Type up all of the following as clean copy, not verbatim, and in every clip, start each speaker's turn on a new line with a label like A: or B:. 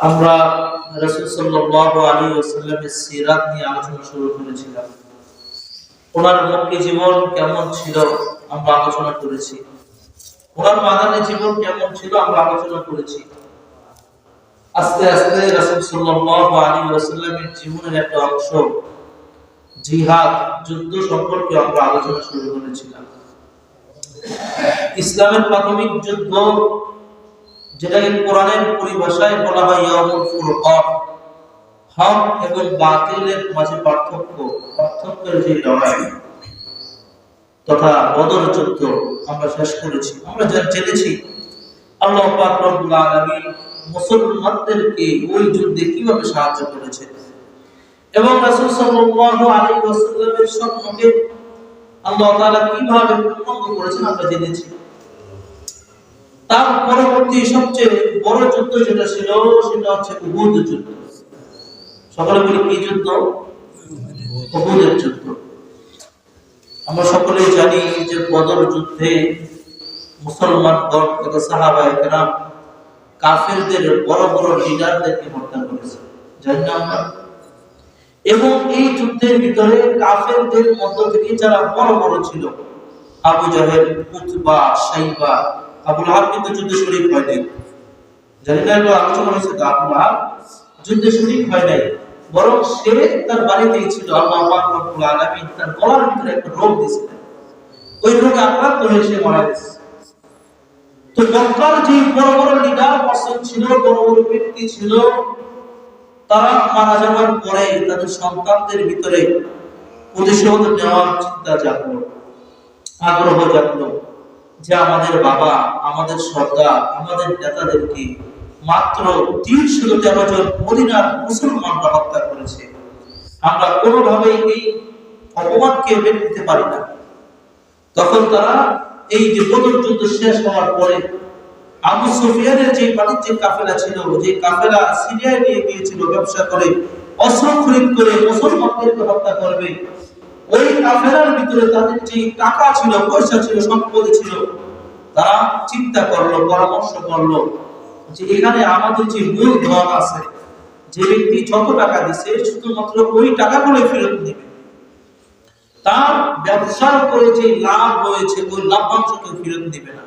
A: আমরা রাসূল সাল্লাল্লাহু আলাইহি ওয়াসাল্লামের সিরাত নিয়ে আলোচনা শুরু করেছিলাম। ওনার মক্কি জীবন কেমন ছিল আমরা আলোচনা করেছি। ওনার মাদানী জীবন কেমন ছিল আমরা আলোচনা করেছি। আস্তে আস্তে রাসূল সাল্লাল্লাহু আলাইহি ওয়াসাল্লামের জীবনের একটা অংশ জিহাদ যুদ্ধ সম্পর্কে আমরা আলোচনা শুরু করেছিলাম। ইসলামের প্রাথমিক যুদ্ধ, যেটাকে কোরআনের পরিভাষায় বলা হয় ইয়াউমুল ফুরকান, হক এবং বাতিলের মাঝে পার্থক্যের যে লড়াই তথা বদর যুদ্ধ আমরা শেষ করেছি। আমরা যা জেনেছি আল্লাহ পাক রব্বুল আলামিন মুসলমানদেরকে ওই যুদ্ধে কিভাবে সাহায্য করেছেন এবং রাসূল সাল্লাল্লাহু আলাইহি ওয়াসাল্লামের স্বপ্নকে আল্লাহ তাআলা কিভাবে পূর্ণ করেছেন আমরা জেনেছি। তার পরবর্তী সবচেয়ে বড় যুদ্ধ যেটা ছিল সেটা হচ্ছে উহুদ যুদ্ধ। সকলে বলি কি যুদ্ধ? উহুদের যুদ্ধ। আমরা সকলেই জানি যে বদর যুদ্ধে মুসলমানগণ তথা সাহাবায়ে কেরাম কাফেরদের বড় বড় লিডারদেরকে হত্যা করেছে, জানি না আমরা। এবং এই যুদ্ধের ভিতরে কাফেরদের মধ্য থেকে যারা বড় বড় ছিল, আবু জাহেল, উতবা, শাইবা, আবু লাহাব কিন্তু যুদ্ধে শরীক হয় নাই, জানি না এগুলো আলোচনা হয়েছে। আবু লাহাব যুদ্ধে শরীক হয় নাই, বরং সে তার বাড়িতেই ছিল। আল্লাহ পাক রব্বুল আলামিন তার গলার ভিতরে একটা রোগ দিয়েছিলেন, ওই রোগে আক্রান্ত হয়ে সে মারা গেছে। তো মক্কার যে বড় বড় লিডার পার্সন ছিল, বড় বড় ব্যক্তি ছিল, তারা মারা যাওয়ার পরে তাদের সন্তানদের ভিতরে প্রতিশোধ নেওয়ার চিন্তা জাগলো, আগ্রহ জাগলো যে আমাদের বাবা, আমাদের সর্দার, আমাদের নেতাদেরকে মাত্র 313 জন মদিনার মুসলমানরা হত্যা করেছে। আমরা কোনোভাবেই এই অপমানকে মেনে নিতে পারি না। তখন তারা এই যে বদর যুদ্ধ শেষ হওয়ার পরে আবু সুফিয়ানের যে বাণিজ্যিক কাফেলা ছিল, যে কাফেলা সিরিয়ায় নিয়ে গিয়েছিল ব্যবসা করে, অস্ত্র খরিদ করে মুসলমানদেরকে হত্যা করবে, ওই কাফেলার ভিতরে তাদের যে টাকা ছিল, পয়সা ছিল, সম্পত্তি ছিল, তারা চিন্তা করলো, পরামর্শ করলো যে এখানে আমাদের যে মূল ধন আছে, যে ব্যক্তি যত টাকা দিছে শুধুমাত্র ওই টাকাগুলো ফেরত নেবে, তার ব্যবসার করে যে লাভ হয়েছে ওই লাভ্যাংশকে ফেরত দিবে না,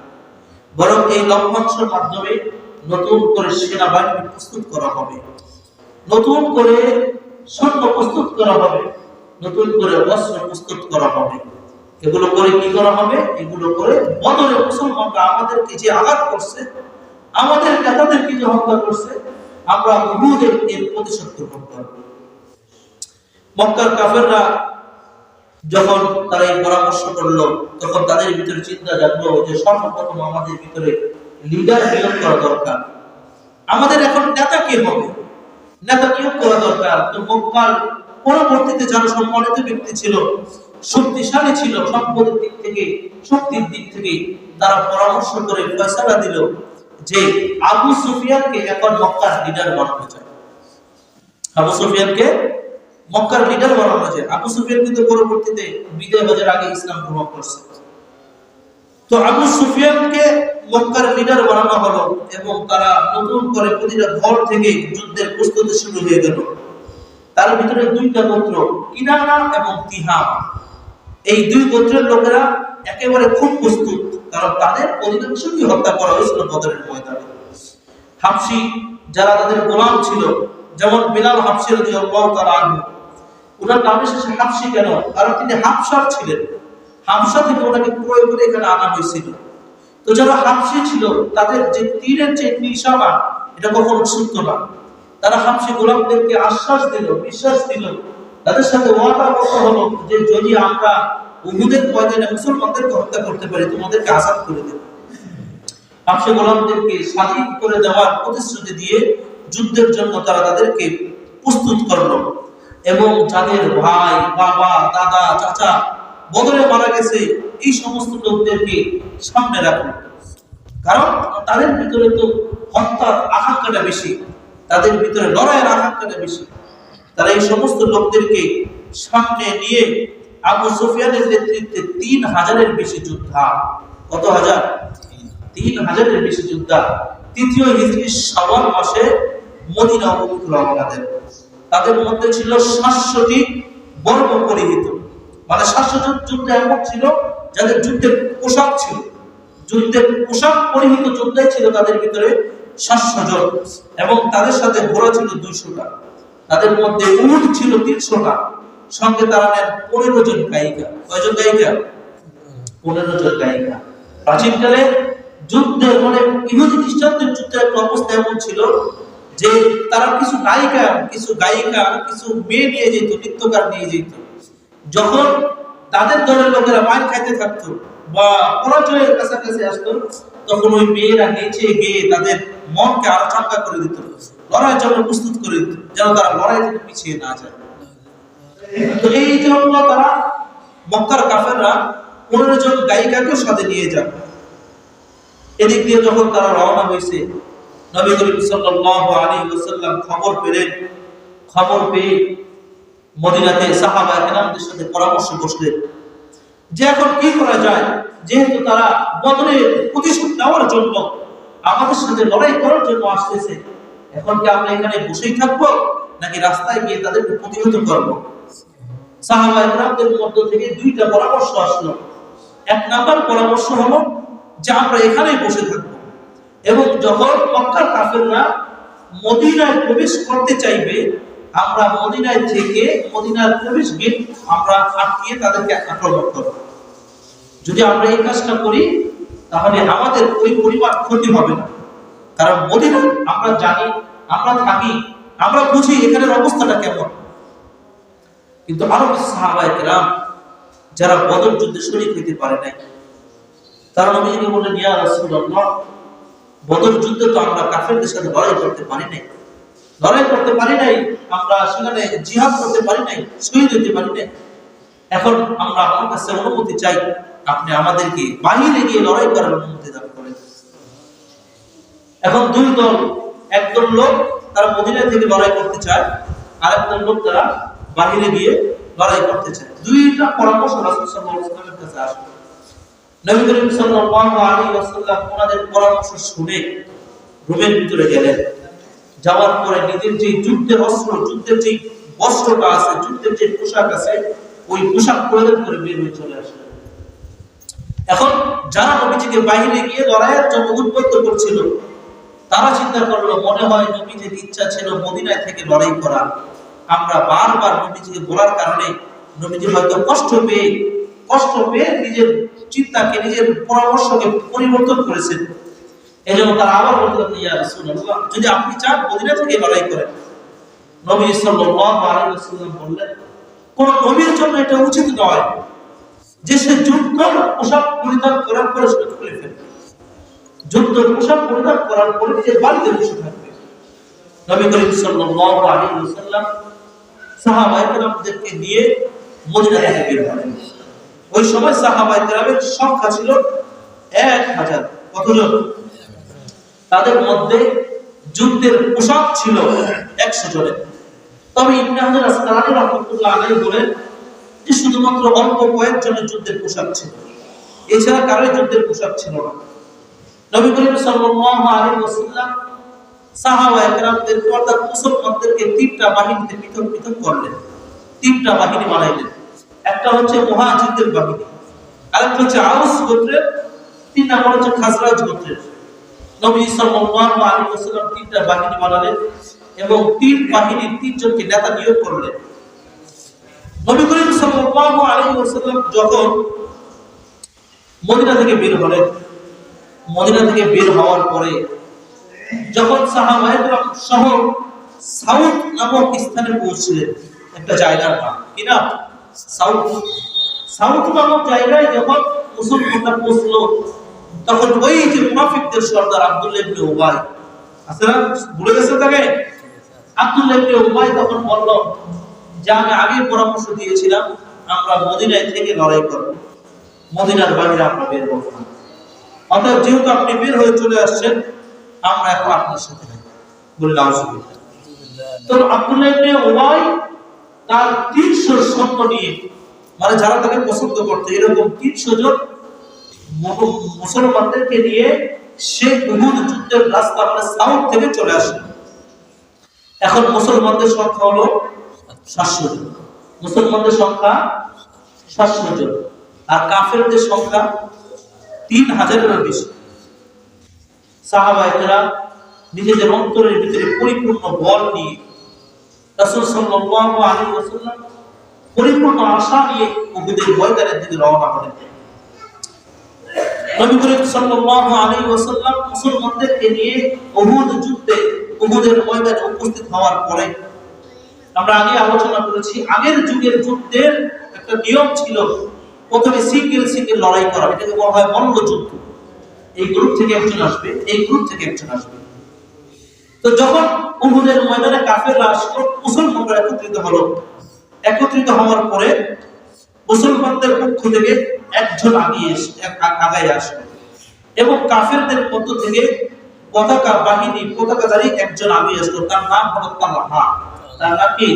A: বরং এই লভ্যাংশের মাধ্যমে নতুন করে সেনাবাহিনী প্রস্তুত করা হবে, নতুন করে সৈন্য প্রস্তুত করা হবে, নতুন করে অস্ত্র প্রস্তুত করা হবে। এগুলো করে কি করা হবে? এগুলো করে বদরে মুসলমানরা আমাদেরকে যে আঘাত করছে, আমাদের নেতাদেরকে যে হত্যা করছে, আমরা উহুদের এর প্রতিশোধ গ্রহণ করব। মক্কার কাফেররা যখন তারা এই পরামর্শ করলো, তখন তাদের ভিতরে চিন্তা জাগলো যে সর্বপ্রথম আমাদের ভিতরে লিডার নিয়োগ করা দরকার। আমাদের এখন নেতা কে হবে? নেতা নিয়োগ করা দরকার। তো মক্কার পরবর্তীতে যারা সম্মানিত ব্যক্তি ছিল, শক্তিশালী ছিল, সম্পদের দিক থেকে, শক্তির দিক থেকে, তারা পরামর্শ করে ফয়সালা দিল যে আবু সুফিয়ানকে এখন মক্কার লিডার বানানো যায়। আবু সুফিয়ানকে মক্কার লিডার বানানো যায়। আবু সুফিয়ান কিন্তু পরবর্তীতে বিদায় হজের আগে ইসলাম গ্রহণ করছে। তো আবু সুফিয়ানকে মক্কার লিডার বানানো হলো এবং তারা নতুন করে প্রতিটা ঘর থেকে যুদ্ধের প্রস্তুতি শুরু হয়ে গেল। তার ভিতরে দুইটা গোত্র, কিনানা এবং তিহাম, এই দুই গোত্রের লোকেরা একেবারে খুব প্রস্তুত, কারণ তাদের অধিকাংশকে হত্যা করা হয়েছিল বদরের ময়দানে। হাবশী যারা তাদের গোলাম ছিল, যেমন বিলাল হাবশী রাদিয়াল্লাহু তাআলা আনহু, ওনার নাম এসেছে হাবশী কেন? কারণ তিনি হাবশার ছিলেন, হাবশা থেকে ওনাকে ক্রয় করে এখানে আনা হয়েছিল। তো যারা হাবশী ছিল তাদের যে তীরের যে নিশানা, এটা কখনো ছুটত না। তারা হাবশী গোলামদেরকে আশ্বাস দিল, বিশ্বাস দিল, তাদের সাথে ওয়াদা করতে হলো যে যদি আমরা উহুদের ময়দানে মুসলমানদেরকে হত্যা করতে পারি, তোমাদেরকে আজাদ করে দেব। হাবশী গোলামদেরকে স্বাধীন করে দেওয়ার প্রতিশ্রুতি দিয়ে যুদ্ধের জন্য তারা তাদেরকে প্রস্তুত করলো এবং যাদের ভাই, বাবা, দাদা, চাচা বদরে মারা গেছে, এই সমস্ত লোকদেরকে সামনে রাখলো। কারণ তাদের ভিতরে তো হত্যার আকাঙ্ক্ষাটা বেশি, তাদের ভিতরে লড়াইয়ের আকাঙ্ক্ষাটা বেশি। তারা এই সমস্ত লোকদেরকে সামনে নিয়ে আবু সুফিয়ানের নেতৃত্বে 3000-এর বেশি যোদ্ধা, কত হাজার? 3000-এর বেশি যোদ্ধা তৃতীয় হিজরি শাওয়াল মাসে মদিনা অভিমুখে রওনা দেন। তাদের মধ্যে ছিল 700টি বর্ম পরিহিত, মানে 700 জন যোদ্ধা এমন ছিল যাদের যুদ্ধের পোশাক ছিল, যুদ্ধের পোশাক পরিহিত যোদ্ধাই ছিল তাদের ভিতরে 700 জন, এবং তাদের সাথে ঘোড়া ছিল 200টা। তাদের মধ্যে উট ছিল 300টা। সঙ্গে তারা নেন 15 জন গায়িকা। কয়জন গায়িকা? 15 জন গায়িকা। প্রাচীনকালে যুদ্ধের মানে ইহুদি খ্রিস্টানদের যুদ্ধের একটা অবস্থা এমন ছিল যে তারা কিছু নায়িকা, কিছু গায়িকা, কিছু মেয়ে নিয়ে যেত, নৃত্যকার নিয়ে যেত। যখন তাদের দলের লোকেরা মার খাইতে থাকতো বা পরাজয়ের কাছাকাছি আসতো, তখন ওই মেয়েরা নেচে গিয়ে তাদের মনকে আরো চাঙ্গা করে দিত, লড়াইয়ের জন্য প্রস্তুত করে দিত, যেন তারা লড়াই থেকে পিছিয়ে না যায়। তো এই জন্য তারা মক্কার কাফেররা 15 জন গায়িকাকেও সাথে নিয়ে যান। এদিক দিয়ে যখন তারা রওনা হয়েছে, নবী করিম সাল্লাল্লাহু আলাইহি ওয়াসাল্লাম খবর পেয়ে মদিনাতে সাহাবায়ে কেরামদের সাথে পরামর্শ বসলেন যে এখন কি করা যায়, যেহেতু তারা বদরের প্রতিশোধ নেওয়ার জন্য আমাদের সাথে লড়াই করার জন্য আসতেছে, এখন কি আমরা এখানে বসেই থাকবো নাকি রাস্তায় গিয়ে তাদেরকে প্রতিহত করব? সাহাবায়ে কেরামদের মধ্য থেকে দুইটা পরামর্শ আসলো। এক নাম্বার পরামর্শ হলো যে আমরা এখানেই বসে থাকবো, এবং যখন মক্কার কাফেররা মদিনায় প্রবেশ করতে চাইবে, আমরা মদিনায় থেকে মদিনার প্রবেশ গেট আমরা আটকিয়ে তাদেরকে আক্রমণ করব। যদি আমরা এই কাজটা করি তাহলে আমাদের ওই পরিমাণ ক্ষতি হবে না, কারণ মদিনা আমরা জানি, আমরা থাকি, আমরা বুঝি এখানের অবস্থাটা কেমন। কিন্তু আরো কিছু সাহাবায়ে কেরাম যারা বদর যুদ্ধে শরীক হতে পারে নাই, তারা নবীজিকে বললেন, ইয়া রাসূলুল্লাহ, বদর যুদ্ধে তো আমরা কাফেরদের সাথে লড়াই করতে পারি নাই, আমরা সেখানে জিহাদ করতে পারি নাই, শহীদ হতে পারি নাই। এখন আমরা আপনার কাছে অনুমতি চাই, আপনি আমাদেরকে বাহিরে গিয়ে লড়াই করার অনুমতি দান করেন। এখন দুই দল, একদল লোক তারা মদিনা থেকে লড়াই করতে চায়, আর একদল লোক তারা বাহিরে গিয়ে লড়াই করতে চায়। দুইটা পরামর্শ রাসূল সাল্লাল্লাহু আলাইহি ওয়াসাল্লামের কাছে আসলো। নবী করিম সাল্লাল্লাহু আলাইহি ওয়াসাল্লাম ওনাদের পরামর্শ শুনে রুমের ভিতরে গেলেন। যাওয়ার পরে নিজের যে যুদ্ধের অস্ত্র, যুদ্ধের যে বস্ত্রটা আছে, যুদ্ধের যে পোশাক আছে, ওই পোশাক পরিধান করে বের হয়ে চলে আসলেন। এখন যারা নবীজিকে বাইরে গিয়ে লড়াইয়ের জন্য উদ্বুদ্ধ করছিল, তারা চিন্তা করলো, মনে হয় নবীজির ইচ্ছা ছিল মদিনায় থেকে লড়াই করা। আমরা বারবার নবীজিকে বলার কারণে নবীজি হয়তো কষ্ট পেয়ে নিজের চিন্তাকে, নিজের পরামর্শকে পরিবর্তন করেছেন। এজন্য তারা আবার বলতে, ইয়া রাসূলুল্লাহ, যদি আপনি চান মদিনা থেকে লড়াই করেন। নবী সাল্লাল্লাহু আলাইহি ওয়াসাল্লাম বললেন, কোন নবীর জন্য এটা উচিত নয় যে সে যুদ্ধের পোশাক পরিধান করার পরে সেটা খুলে ফেলবে, যুদ্ধের পোশাক পরিধান করার পরে সে বাড়িতে বসে থাকবে। নবী করিম সাল্লাল্লাহু আলাইহি ওয়াসাল্লাম সাহাবায়ে কেরামদেরকে নিয়ে মদিনা থেকে বের হলেন। ওই সময় সাহাবায়ে কেরামের সংখ্যা ছিল 1000। কতজন? তাদের মধ্যে যুদ্ধের পোশাক ছিল 100 জনের। তবে ইবনে হাজার আসকালানী রাহমাতুল্লাহ আলাইহি বলেন যে শুধুমাত্র অল্প কয়েকজনের যুদ্ধের পোশাক ছিল, এছাড়া কারোর যুদ্ধের পোশাক ছিল না। নবী করিম সাল্লাল্লাহু আলাইহি ওয়াসাল্লাম সাহাবায়ে কেরামদের অর্থাৎ মুসলমানদেরকে 3টা বাহিনীতে পৃথক করলেন, 3টা বাহিনী বানাইলেন। একটা হচ্ছে মুহাজিরদের বাহিনী, আরেকটা হচ্ছে আউস গোত্রের, 3 নম্বর হচ্ছে খাজরাজ গোত্রের। নবী সাল্লাল্লাহু আলাইহি ওয়াসাল্লাম 3টা বাহিনী বানালেন এবং 3 বাহিনীর 3 জনকে নেতা নিয়োগ করলেন। নবী করিম সাল্লাল্লাহু আলাইহি ওয়াসাল্লাম যখন মদিনা থেকে বের হলেন, মদিনা থেকে বের হওয়ার পরে যখন সাহাবায়ে কেরাম সহ সাউদ নামক স্থানে পৌঁছলেন, একটা জায়গার নাম কি নাম? সাউদ নামক জায়গায় যখন মুসলমানরা পৌঁছলো, তখন ওই যে মুনাফিকদের সর্দার আব্দুল্লাহ ইবনে উবাই আছে না, ভুলে গেছে তাকে? আব্দুল্লাহ ইবনে উবাই তখন বলল যে আমি আগে পরামর্শ দিয়েছিলাম আমরা মদিনায় থেকে লড়াই করব, মদিনার বাইরে আমরা বের হব না। অতএব যেহেতু আপনি বের হয়ে চলে আসছেন, আমরা এখন আপনার সাথে নাই। বললাম সুবহানাল্লাহ। তো আব্দুল্লাহ ইবনে উবাই তার 300 সৈন্য নিয়ে, মানে যারা তাকে পছন্দ করত, এরকম 300 জন মুসলমানদেরকে নিয়ে সে উহুদ যুদ্ধের রাস্তা মানে সাউথ থেকে চলে আসে। এখন মুসলমানদের সংখ্যা হলো 700 জন। মুসলমানদের সংখ্যা 700 জন, আর কাফেরদের সংখ্যা 3000-এরও বেশি। সাহাবায়ে কেরাম নিজেদের অন্তরের ভিতরে পরিপূর্ণ বল নিয়ে, রাসূল সাল্লাল্লাহু আলাইহি ওয়াসাল্লাম পরিপূর্ণ আশা নিয়ে উহুদের ময়দানের দিকে রওনা হলেন। নবী করিম সাল্লাল্লাহু আলাইহি ওয়াসাল্লাম মুসলমানদেরকে নিয়ে উহুদ যুদ্ধে, উহুদের ময়দানে উপস্থিত হওয়ার পরে, আমরা আগে আলোচনা করেছি, আগের যুগের যুদ্ধের একটা নিয়ম ছিল, প্রথমে সিঙ্গেল লড়াই করা, এটাকে বলা হয় মল্লযুদ্ধ। এই গ্রুপ থেকে একজন আসবে, এই গ্রুপ থেকে একজন আসবে। তো যখন উহুদের ময়দানে কাফেররা আসলো, মুসলমানরা একত্রিত হলো। একত্রিত হওয়ার পরে মুসলমানদের পক্ষ থেকে একজন আগায় আসলো, এবং কাফেরদের মধ্য থেকে পতাকা বাহিনী, পতাকাধারী একজন আগায় আসলো। তার নাম হলো তালহা। তার নাম কি?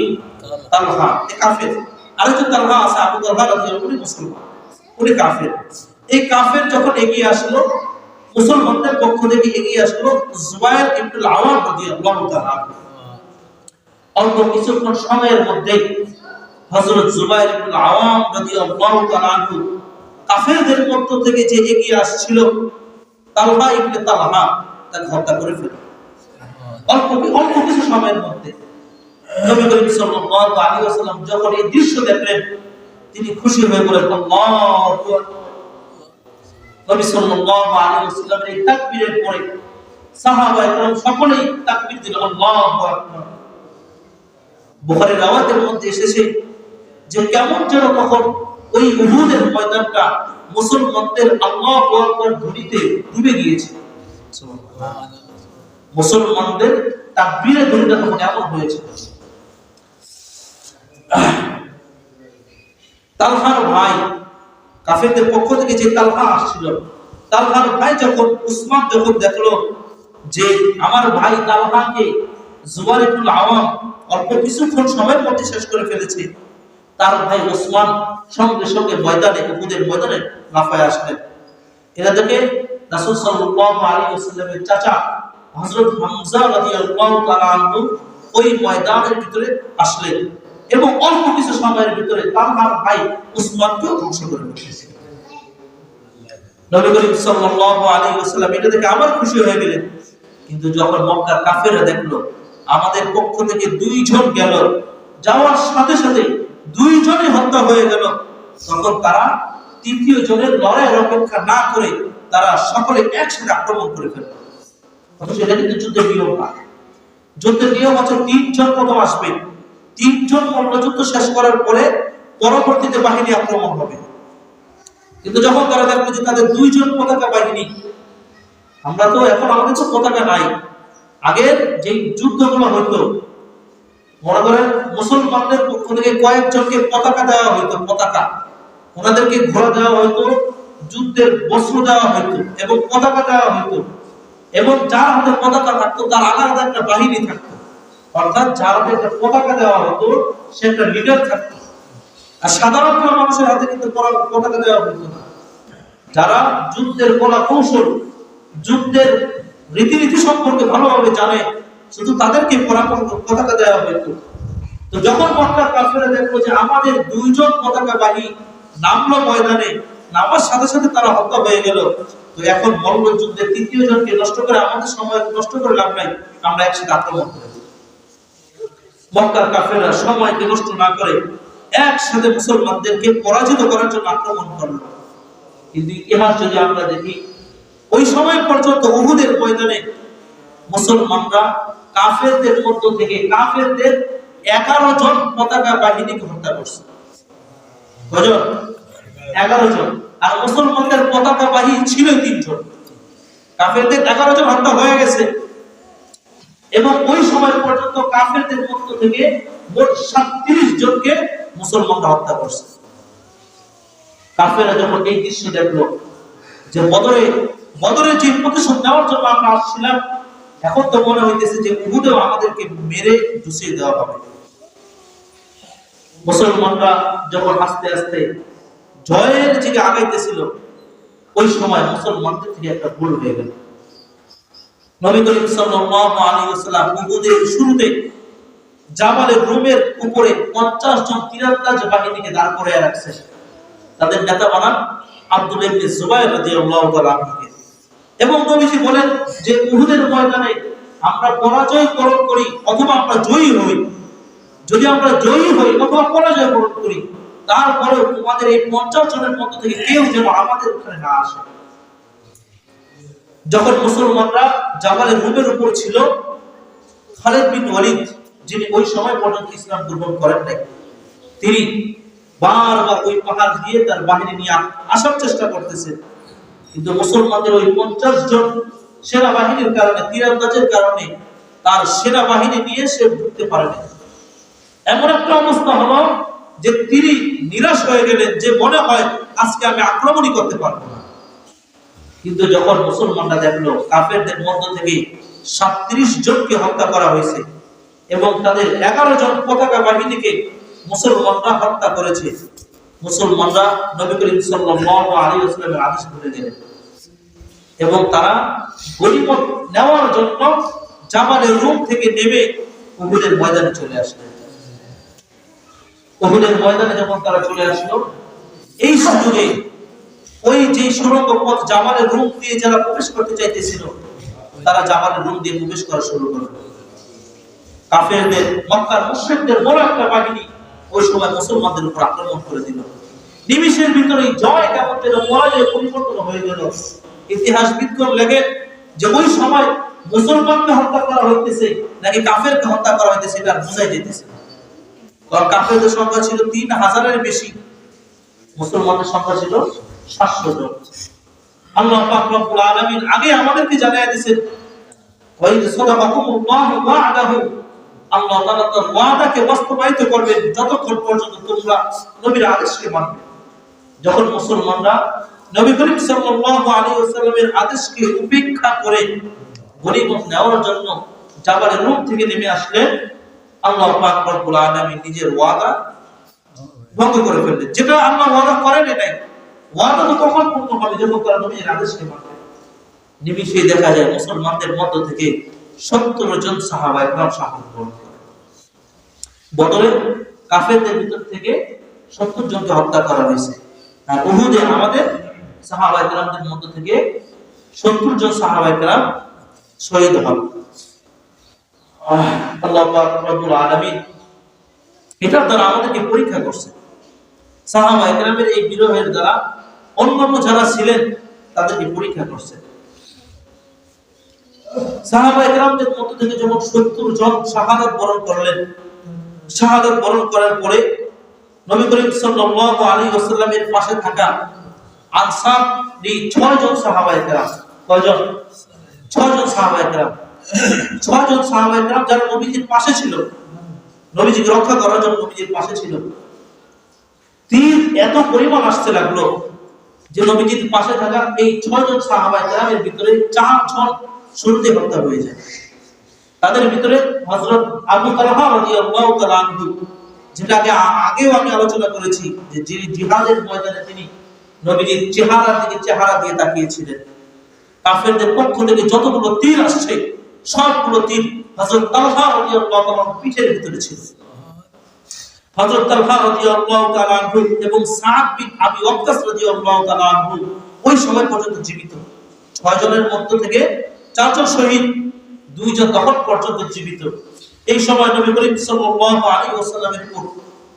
A: তালহা। এই কাফের। আরেকজন তালহা আছে, আবু তালহা রাদিয়াল্লাহু আনহু, মুসলমান, উনি কাফের। এই কাফের যখন এগিয়ে আসলো, মুসলমানদের পক্ষ থেকে এগিয়ে আসলো জুবায়ের ইবনুল আওয়াম রাদিয়াল্লাহু তাআলা। অল্প কিছুক্ষণ সময়ের মধ্যে হযরত জুবায়ের ইবনুল আওয়াম রাদিয়াল্লাহু তাআলা কাফেরদের মধ্য থেকে যে এগিয়ে আসছিল তালহা ইবনে তালহা, তাকে হত্যা করে ফেলে। অল্প কিছু সময়ের মধ্যে। নবী করিম সাল্লাল্লাহু আলাইহি ওয়াসাল্লাম যখন এই দৃশ্য দেখলেন, তিনি খুশি হয়ে বললেন, আল্লাহু আকবার। নবী সাল্লাল্লাহু আলাইহি ওয়াসাল্লামের এই তাকবীরের পরে সাহাবায়ে কেরাম সকলেই তাকবীর দিলেন, আল্লাহু আকবার। বুখারীর রাওয়ায়াতের মধ্যে এসেছে যে কেমন যেন তখন ওই উহুদের ময়দানটা মুসলমানদের আল্লাহু আকবার ধ্বনিতে ডুবে গিয়েছে। সুবহানাল্লাহ। মুসলমানদের তাকবীরের ধ্বনিটা তখন এমন হয়েছে। তালহার ভাই, কাফেরদের পক্ষ থেকে যে তালহা আসছিল, তালহার ভাই যখন উসমান যখন দেখলো যে আমার ভাই তালহাকে জুবায়ের ইবনুল আওয়াম অল্প কিছুক্ষণ সময়ের মধ্যে শেষ করে ফেলেছে, তার ভাই উসমান সঙ্গে সঙ্গে ময়দানে, উহুদের ময়দানে লাফায় আসলেন। এরা থেকে রাসূল সাল্লাল্লাহু আলাইহি ওয়াসাল্লামের চাচা হযরত হামজা রাদিয়াল্লাহু তাআলা আনহু ওই ময়দানের ভিতরে আসলেন, এবং অল্প কিছু সময়ের ভিতরে তালহার ভাই উসমানকে ধ্বংস করে ফেলেছে। নবী করিম সাল্লাল্লাহু আলাইহি ওয়াসাল্লাম এটা দেখে আবার খুশি হয়ে গেলেন। কিন্তু যখন মক্কার কাফেররা দেখলো আমাদের পক্ষ থেকে 2 জন গেল, যাওয়ার সাথে সাথে 2 জনই হত্যা হয়ে গেল, তখন তারা তৃতীয় জনের লড়াইয়ের অপেক্ষা না করে তারা সকলে একসাথে আক্রমণ করে ফেলল। অথচ এটা কিন্তু যুদ্ধের নিয়ম না। যুদ্ধের নিয়ম হচ্ছে 3 জন প্রথম আসবে, 3 জন মল্লযুদ্ধ শেষ করার পরে পরবর্তীতে বাহিনী আক্রমণ হবে। কিন্তু যখন তারা দেখলো যে তাদের 2 জন পতাকা বাহিনী, আমরা তো এখন আমাদের তো পতাকা নাই, আগের যে যুদ্ধগুলো হতো মনে করেন মুসলমানদের পক্ষ থেকে কয়েকজনকে পতাকা দেওয়া হতো, পতাকা, ওনাদেরকে ঘোড়া দেওয়া হতো, যুদ্ধের বস্ত্র দেওয়া হতো এবং পতাকা দেওয়া হতো, এবং যার হাতে পতাকা থাকতো তার আলাদা একটা বাহিনী থাকতো। অর্থাৎ যার হাতে একটা পতাকা দেওয়া হতো সে একটা লিডার থাকতো। আর সাধারণ মানুষের হাতে কিন্তু পতাকা দেওয়া হতো না। যারা যুদ্ধের কলা কৌশল, যুদ্ধের রীতিনীতি সম্পর্কে ভালোভাবে জানে, শুধু তাদেরকে পতাকা দেওয়া হতো। তো যখন মক্কার কাফেররা দেখলো যে আমাদের 2 জন পতাকাবাহী নামলো ময়দানে, নামার সাথে সাথে তারা হত্যা হয়ে গেল, তো এখন মল্লযুদ্ধের তৃতীয় জনকে নষ্ট করে আমাদের সময় নষ্ট করে লাভ নাই, আমরা একসাথে আক্রমণ করব। মক্কার কাফেররা সময়কে নষ্ট না করে একসাথে মুসলমানদেরকে পরাজিত করার জন্য আক্রমণ করলো। কিন্তু ইতিহাস যদি আমরা দেখি, ওই সময় পর্যন্ত উহুদের ময়দানে মুসলমানরা কাফেরদের মধ্য থেকে কাফেরদের 11 জন পতাকা বাহিনীকে হত্যা করছে। কয়জন? 11 জন। আর মুসলমানদের পতাকা বাহী ছিল 3 জন। কাফেরদের 11 জন হত্যা হয়ে গেছে, এবং ওই সময় পর্যন্ত কাফেরদের মধ্য থেকে মোট 37 জনকে মুসলমানরা হত্যা করছে। কাফেররা যখন এই দৃশ্য দেখলো যে বদরে যে প্রতিশোধ নেওয়ার জন্য আমরা আসছিলাম, এখন তো মনে হইতেছে যে উহুদেও আমাদেরকে মেরে ধুসিয়ে দেওয়া হবে। মুসলমানরা যখন আস্তে আস্তে জয়ের দিকে আগাইতেছিল, ওই সময় মুসলমানদের থেকে একটা ভুল হয়ে গেল। নবী করিম সাল্লাল্লাহু আলাইহি ওয়াসাল্লাম উহুদের শুরুতে জাবালে রুমের উপরে 50 জন তীরন্দাজ বাহিনীকে দাঁড় করিয়ে রাখছে। তাদের নেতা বানান আব্দুল্লাহ ইবনে জুবাইর রাদিয়াল্লাহু তাআলা আনহুকে। এবং নবীজি বলেন যে উহুদের ময়দানে আমরা পরাজয় বরণ করি অথবা আমরা জয়ী হই, যদি আমরা জয়ী হই অথবা পরাজয় বরণ করি, তারপরেও তোমাদের এই 50 জনের মধ্য থেকে কেউ যেন আমাদের ওখানে না আসে। যখন মুসলমানরা জাবালে রুমের উপর ছিল, খালিদ বিন ওয়ালিদ, যিনি ওই সময় পর্যন্ত ইসলাম গ্রহণ করেন নাই, তিনি বারবার ওই পাহাড় দিয়ে তার বাহিনী নিয়ে আসার চেষ্টা করতেছেন, কিন্তু মুসলমানদের ওই 50 জন সেনাবাহিনীর কারণে, তীরন্দাজের কারণে তার সেনাবাহিনী নিয়ে সে ঢুকতে পারেনি। এমন একটা অবস্থা হলো যে তিনি নিরাশ হয়ে গেলেন, যে মনে হয় আজকে আমি আক্রমণই করতে পারবো না। কিন্তু যখন মুসলমানরা দেখলো কাফেরদের মধ্য থেকে 37 জনকে হত্যা করা হয়েছে এবং তাদের 11 জন পতাকা বাহিনীকে মুসলমানরা হত্যা করেছে, মুসলমানরা নবী করিম সাল্লাল্লাহু আলাইহি ওয়াসাল্লামের আদেশ ভুলে গেলেন এবং তারা গনিমত নেওয়ার জন্য জাবালে রুম থেকে নেমে উহুদের ময়দানে চলে আসলেন। উহুদের ময়দানে যখন তারা চলে আসলো, এই সুযোগে ওই যে সুড়ঙ্গ পথ জাবালে রুম দিয়ে যারা প্রবেশ করতে চাইতেছিল, তারা জাবালে রুম দিয়ে প্রবেশ করা শুরু করলো। কাফেরদের, মক্কার মুশরিকদের বড় একটা বাহিনী ওই সময় মুসলমানদের উপর আক্রমণ করে দিল। নিমিষের ভিতরে জয় কেমন যেন পরাজয়ে পরিবর্তন হয়ে গেল। ইতিহাসবিদগণ লেখেন যে ওই সময় মুসলমানকে হত্যা করা হইতেছে নাকি কাফেরকে হত্যা করা হইতেছে এটা বোঝাই যেতেছে। কারণ কাফেরদের সংখ্যা ছিল 3000-এর বেশি, মুসলমানদের সংখ্যা ছিল 700 জন। আল্লাহ পাক রব্বুল আলামিন আগে আমাদেরকে জানায় দিয়েছেন, ওয়াইদ সাদাকাকুমুল্লাহু ওয়া'দাহু, আল্লাহ তাআলা তার ওয়াদাকে বাস্তবায়িত করবেন যতক্ষণ পর্যন্ত তোমরা নবীর আদেশকে মানবে। যখন মুসলমানরা নবী করিম সাল্লাল্লাহু আলাইহি ওয়াসাল্লামের আদেশকে উপেক্ষা করে গনিমত নেওয়ার জন্য জাবালে রুম থেকে নেমে আসলেন, আল্লাহ পাক রব্বুল আলামিন নিজের ওয়াদা ভঙ্গ করে ফেললেন। যেটা আল্লাহ ওয়াদা করেন নাই, ওয়াদা তো তখন পূর্ণ হবে যখন তারা নবীর আদেশকে মানবে। নিমিষে দেখা যায় মুসলমানদের মধ্য থেকে 70 জন সাহাবায়ে কেরাম শাহাদাত বরণ করেন। বদরে কাফেরদের ভিতর থেকে 70 জনকে হত্যা করা হয়েছে, আর উহুদে আমাদের সাহাবায়ে কেরামদের মধ্য থেকে 70 জন সাহাবায়ে কেরাম শহীদ হন। আল্লাহ পাক রব্বুল আলামিন এটার দ্বারা আমাদেরকে পরীক্ষা করছে। সাহাবায়ে কেরামের এই বিরহের দ্বারা অন্যান্য যারা ছিলেন তাদেরকে পরীক্ষা করছে। সাহাবায়ে কেরামদের মধ্য থেকে যখন 70 জন শাহাদাত বরণ করলেন, শাহাদাত বরণ করার পরে নবী করিম সাল্লাল্লাহু আলাইহি ওয়াসাল্লামের পাশে থাকা আনসার 6 জন সাহাবায়ে কেরাম, কয়জন? 6 জন সাহাবায়ে কেরাম, 6 জন সাহাবায়ে কেরাম যারা নবীজির পাশে ছিল, নবীজিকে রক্ষা করার জন্য নবীজির পাশে ছিল। তীর এত পরিমাণ আসতে লাগলো যে নবীজির পাশে থাকা এই 6 জন সাহাবায়ে কেরামের ভিতরে 4 জন শুরুতে হত্যা হয়ে যায়। তাদের ভিতরে হযরত আবু তালহা রাদিয়াল্লাহু তাআলা আনহু, যেটা আগেও আমি আলোচনা করেছি যে যিনি জিহাদের ময়দানে তিনি নবীজির চেহারার দিকে চেহারা দিয়ে তাকিয়েছিলেন। কাফেরদের পক্ষ থেকে যতগুলো তীর আসছে সবগুলো তীর হযরত তালহা রাদিয়াল্লাহু তাআলার পিঠের ভিতরে ছিল। হযরত তালহা রাদিয়াল্লাহু তাআলা আনহু এবং সাদ বিন আবি ওয়াক্কাস রাদিয়াল্লাহু তাআলা আনহু ওই সময় পর্যন্ত জীবিত। 6 জনের মধ্য থেকে 4 জন শহীদ, 2 জন তখন পর্যন্ত জীবিত। এই সময় নবী করিম সাল্লাল্লাহু আলাইহি ওয়াসাল্লামের উপর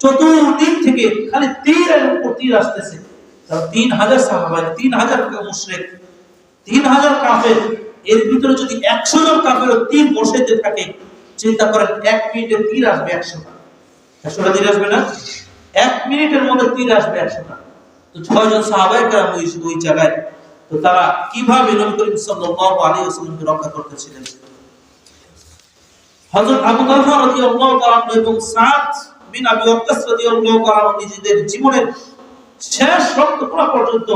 A: চতুর্দিক থেকে খালি তীরের উপর তীর আসতেছে। 3000 সাহাবা, 3000 মুশরিক, 3000 কাফের, এর ভিতরে যদি 100 জন কাফের তীর বসাইতে থাকে, চিন্তা করেন 1 মিনিটে তীর আসবে 100টা। 100টা তীর আসবে না? 1 মিনিটের মধ্যে তীর আসবে 100টা। তো 6 জন সাহাবায়ে কেরাম ওই জায়গায়, তো তারা কিভাবে নবী করিম সাল্লাল্লাহু আলাইহি ওয়াসাল্লামকে রক্ষা করতেছিলেন? হযরত আবু তালহা রাদিয়াল্লাহু তাআলা এবং সাদ বিন আবি ওয়াক্কাস রাদিয়াল্লাহু তাআলা নিজেদের জীবনের শেষ রক্তকণা পর্যন্ত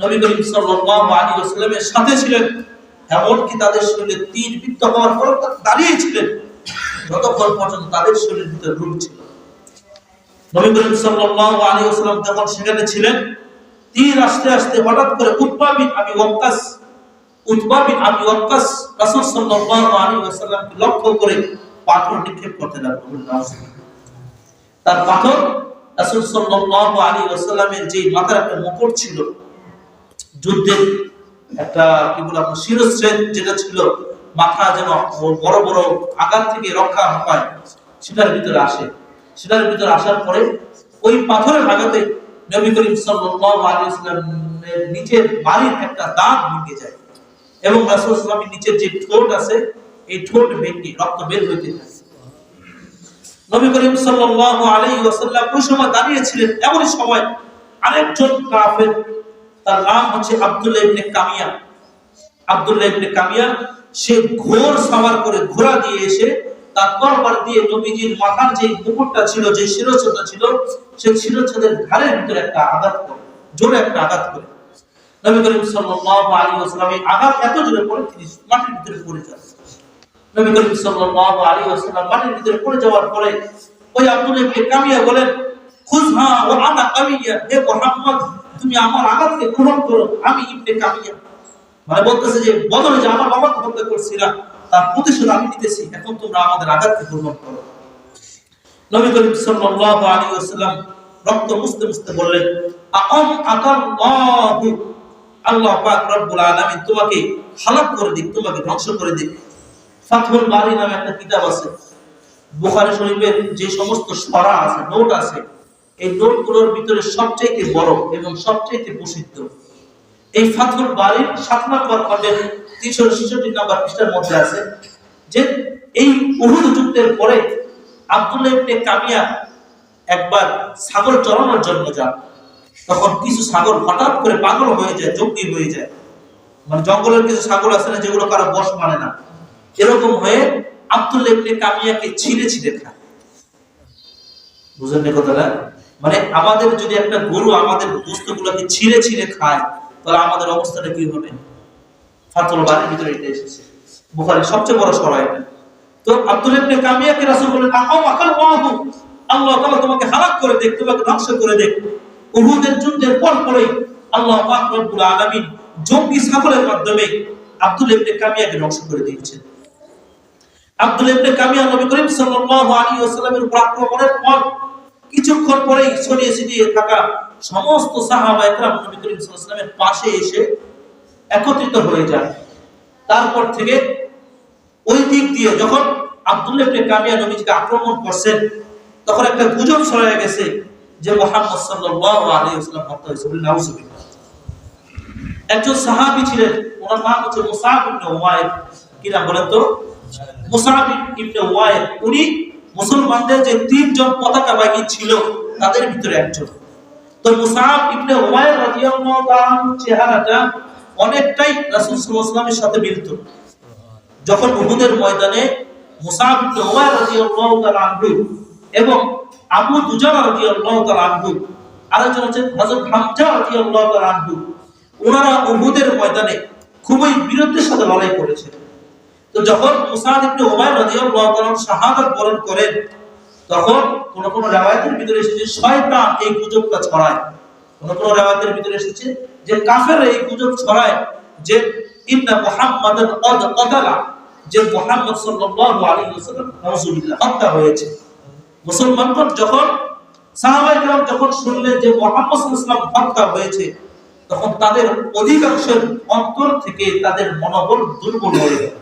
A: নবী করিম সাল্লাল্লাহু আলাইহি ওয়াসাল্লামের সাথে ছিলেন। এমনকি তাদের শরীরে তীর বিদ্ধ হওয়ার পর দাঁড়িয়ে ছিলেন যতক্ষণ পর্যন্ত তাদের শরীরের ভিতরে রূহ ছিল। নবী করিম সাল্লাল্লাহু আলাইহি ওয়াসাল্লাম যখন সেখানে ছিলেন, তীর আস্তে আস্তে হঠাৎ করে উতবা বিন আবি ওয়াক্কাস রাসূল সাল্লাল্লাহু আলাইহি ওয়াসাল্লামকে লক্ষ্য করে পাথর নিক্ষেপ করতে লাগলো। তার পাথর রাসূল সাল্লাল্লাহু আলাইহি ওয়াসাল্লামের যে মাথার একটা মুকুট ছিল, যুদ্ধের একটা কি বলে আপনার শিরস্ত্রেণ যেটা ছিল, মাথা যেন বড় বড় আঘাত থেকে রক্ষা পায়, সেটার ভিতরে আসে। সেটার ভিতরে আসার পরে ওই পাথরের আঘাতে নবী করিম সাল্লাল্লাহু আলাইহি ওয়াসাল্লামের নিচের বাড়ির একটা দাঁত ভেঙে যায় এবং রাসূল সাল্লাল্লাহু আলাইহি ওয়াসাল্লামের নিচের যে ঠোঁট আছে এই ঠোঁট ভেঙে রক্ত বের হইতে থাকে। নবী করিম সাল্লাল্লাহু আলাইহি ওয়াসাল্লাম ওই সময় দাঁড়িয়ে ছিলেন। এমনই সময় আরেকজন কাফের, তার নাম হচ্ছে আব্দুল্লাহ ইবনে কামিয়া। আব্দুল্লাহ ইবনে কামিয়া সে ঘোড় সাওয়ার করে ঘোড়া দিয়ে এসে তার তরবারি দিয়ে নবীজির মাথার যে মুকুটটা ছিল, যে শিরচ্ছদটা ছিল, সেই শিরচ্ছদের ঘাড়ের ভিতরে একটা আঘাত করে, জোরে একটা আঘাত করে। নবী করিম সাল্লাল্লাহু আলাইহি ওয়াসাল্লাম এই আঘাত এত জোরে পড়ে তিনি মাটির ভিতরে পড়ে যান। নবী করিম সাল্লাল্লাহু আলাইহি ওয়াসাল্লাম মাটির ভিতরে পড়ে যাওয়ার পরে ওই আব্দুল্লাহ ইবনে কামিয়া বলেন, খুযহা ওয়া আনা কামিয়া, হে মুহাম্মদ তুমি আমার আঘাতকে গ্রহণ করো, আমি ইবনে কামিয়া। মানে বলতেছে যে বদলে যে আমার বাবাকে হত্যা করছিলাম তার প্রতিশোধ আমি নিতেছি, এখন তোমরা আমাদের আঘাতকে গ্রহণ করো। নবী করিম সাল্লাল্লাহু আলাইহি ওয়াসাল্লাম রক্ত মুছতে মুছতে বললেন, আম আকাল্লাহু, আল্লাহ পাক রব্বুল আলামিন তোমাকে হালাক করে দিক, তোমাকে ধ্বংস করে দিক। ফাতহুল বারি নামে একটা কিতাব আছে, বুখারী শরীফের যে সমস্ত সরা আছে, নোট আছে, এই নোটগুলোর ভিতরে সবচেয়ে বড় এবং সবচেয়ে প্রসিদ্ধ এই ফাতহুল বারির ৭ নম্বর খণ্ডের ৩৬৬ নম্বর পৃষ্ঠার মধ্যে আছে যে এই উহুদ যুদ্ধের পরে আব্দুল্লাহ ইবনে কামিয়া একবার ছাগল চরানোর জন্য যান। তখন কিছু ছাগল হঠাৎ করে পাগল হয়ে যায়, জঙ্গি হয়ে যায়। মানে জঙ্গলের কিছু ছাগল আছে না যেগুলো কারো বশ মানে না, এরকম হয়ে আব্দুল্লাহ ইবনে কামিয়াকে ছিঁড়ে ছিঁড়ে খায়। বুঝলেন কথাটা? মানে আমাদের যদি একটা গরু আমাদের বস্তুগুলোকে ছিঁড়ে ছিঁড়ে খায় তাহলে আমাদের অবস্থাটা কি হবে? ফাতহুল বারির ভিতরে এটা এসেছে, বুখারীর সবচেয়ে বড় সরা এটা। তো আব্দুল্লাহ ইবনে কামিয়াকে রাসূল বলেন, আকাল্লাহু, আল্লাহ তাআলা তোমাকে হালাক করে দেখ, তোমাকে ধ্বংস করে দেখ। উহুদের যুদ্ধের পরেই আল্লাহ পাক রব্বুল আলামিন জঙ্গি ছাগলের মাধ্যমে আব্দুল্লাহ ইবনে কামিয়াকে ধ্বংস করে দিয়েছেন। আব্দুল্লাহ ইবনে কামিয়া নবী করিম সাল্লাল্লাহু আলাইহি ওয়াসাল্লামের উপর আক্রমণের পর কিছুক্ষণ পরেই ছড়িয়ে ছিটিয়ে থাকা সমস্ত সাহাবা একরাম নবী করিম সাল্লাল্লাহু আলাইহি ওয়াসাল্লামের পাশে এসে একত্রিত হয়ে যান। তারপর থেকে ওই দিক দিয়ে যখন আব্দুল্লাহ ইবনে কামিয়া নবীজিকে আক্রমণ করছেন তখন একটা গুজব ছড়িয়ে গেছে যে মুহাম্মদ সাল্লাল্লাহু আলাইহি ওয়াসাল্লাম হত্যা হয়েছে। নাউজুবিল্লাহ। একজন সাহাবী ছিলেন, ওনার নাম হচ্ছে মুসআব ইবনে উমাইর। কি নাম বলেন তো? মুসআব ইবনে উমাইর। উনি মুসলমানদের যে 3 জন পতাকাবাহী ছিল তাদের ভিতরে একজন। তো মুসআব ইবনে উমাইর রাদিয়াল্লাহু তাআলার চেহারাটা অনেকটাই রাসূল সাল্লাল্লাহু আলাইহি ওয়াসাল্লামের সাথে মিলত। যখন উহুদের ময়দানে মুসআব ইবনে উমাইর রাদিয়াল্লাহু তাআলা আনহু এবং আবু দুজানা রাদিয়াল্লাহু তাআলা আনহু, আরেকজন হচ্ছেন হযরত হামজা রাদিয়াল্লাহু তাআলা আনহু, ওনারা উহুদের ময়দানে খুবই বীরত্বের সাথে লড়াই করেছেন। তো যখন মুসআব ইবনে উমাইর রাদিয়াল্লাহু তাআলা শাহাদাত বরণ করেন তখন কোন কোন riwayতের ভিতরে এসেছে শয়তান এই গুজবটা ছড়ায়। কোন কোন riwayতের ভিতরে এসেছে যে কাফেররা এই গুজব ছড়ায় যে ইন্না মুহাম্মাদান ক্বাদ ক্বাতালা, যে মুহাম্মদ সাল্লাল্লাহু আলাইহি ওয়াসাল্লাম নাউজুবিল্লাহ হত্যা হয়েছে। মুসলমানগণ যখন সাহাবায়ে কেরাম যখন শুনলেন যে মুহাম্মদ সাল্লাল্লাহু আলাইহি ওয়াসাল্লাম হত্যা হয়েছে তখন তাদের অধিকাংশের অন্তর থেকে তাদের মনোবল দুর্বল হয়ে গেল